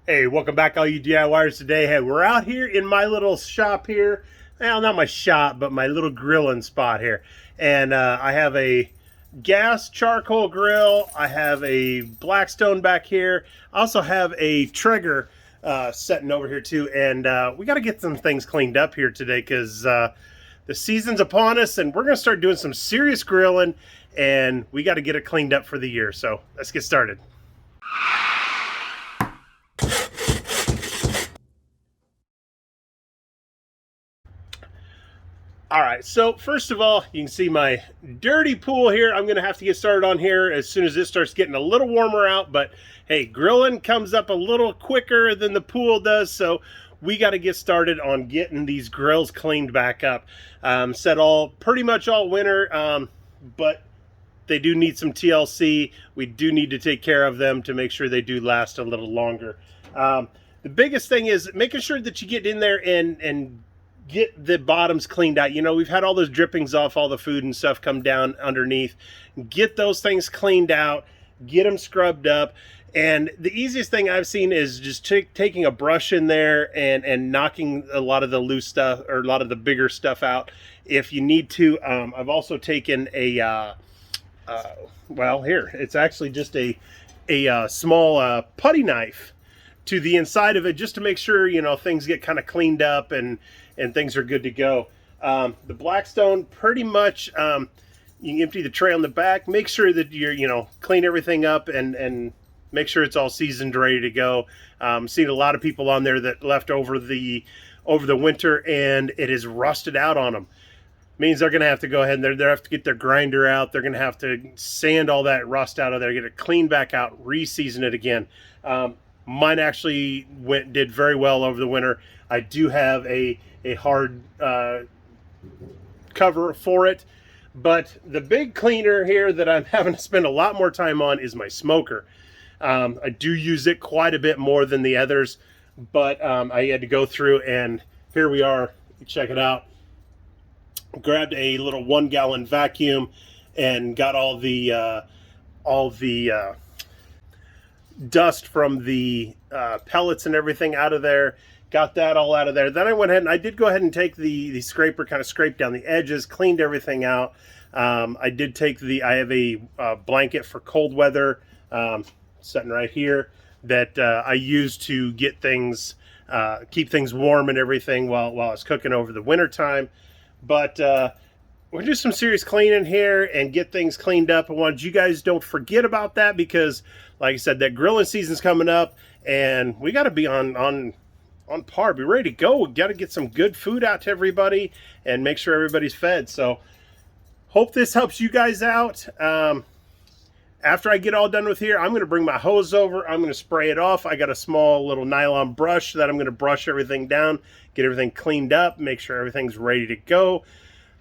Hey, welcome back all you DIYers today. Hey, we're out here in my little shop here. Well, not my shop, but my little grilling spot here. And I have a gas charcoal grill. I have a Blackstone back here. I also have a Traeger setting over here too. And we got to get some things cleaned up here today because the season's upon us and we're going to start doing some serious grilling and we got to get it cleaned up for the year. So let's get started. All right, so first of all, you can see my dirty pool here. I'm going to have to get started on here as soon as it starts getting a little warmer out. But hey, grilling comes up a little quicker than the pool does, so we got to get started on getting these grills cleaned back up. Set all pretty much all winter, but they do need some TLC. We do need to take care of them to make sure they do last a little longer. The biggest thing is making sure that you get in there and get the bottoms cleaned out. You know, we've had all those drippings off all the food and stuff come down underneath. Get those things cleaned out, get them scrubbed up. And the easiest thing I've seen is just taking a brush in there and knocking a lot of the loose stuff or a lot of the bigger stuff out if you need to. I've also taken a, well, here, it's actually just a small putty knife to the inside of it just to make sure, you know, things get kind of cleaned up and things are good to go. The Blackstone, pretty much, you can empty the tray on the back, make sure that you're, you know, clean everything up and make sure it's all seasoned, ready to go. Seen a lot of people on there that left over the winter and it is rusted out on them. Means they're going to have to go ahead and they have to get their grinder out. They're going to have to sand all that rust out of there, get it cleaned back out, re-season it again. Mine actually did very well over the winter. I do have a hard cover for it, but the big cleaner here that I'm having to spend a lot more time on is my smoker. I do use it quite a bit more than the others, but I had to go through and here we are. Check it out. Grabbed a little 1 gallon vacuum and got all the dust from the pellets and everything out of there. Got that all out of there. Then I went ahead and I did go ahead and take the scraper, kind of scraped down the edges, cleaned everything out. I did take I have a blanket for cold weather sitting right here that I use to get things, keep things warm and everything while it's cooking over the winter time. But we'll do some serious cleaning here and get things cleaned up. I wanted you guys don't forget about that because, like I said, that grilling season's coming up and we got to be on par, be ready to go. We got to get some good food out to everybody and make sure everybody's fed. So hope this helps you guys out. After I get all done with here, I'm going to bring my hose over. I'm going to spray it off. I got a small little nylon brush that I'm going to brush everything down, get everything cleaned up, make sure everything's ready to go.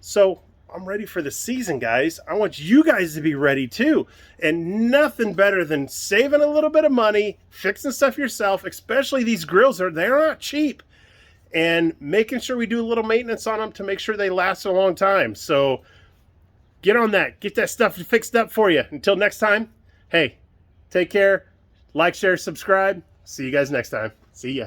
So I'm ready for the season, guys. I want you guys to be ready too. And nothing better than saving a little bit of money, fixing stuff yourself, especially these grills, they're not cheap. And making sure we do a little maintenance on them to make sure they last a long time. So get on that. Get that stuff fixed up for you. Until next time, hey, take care. Like, share, subscribe. See you guys next time. See ya.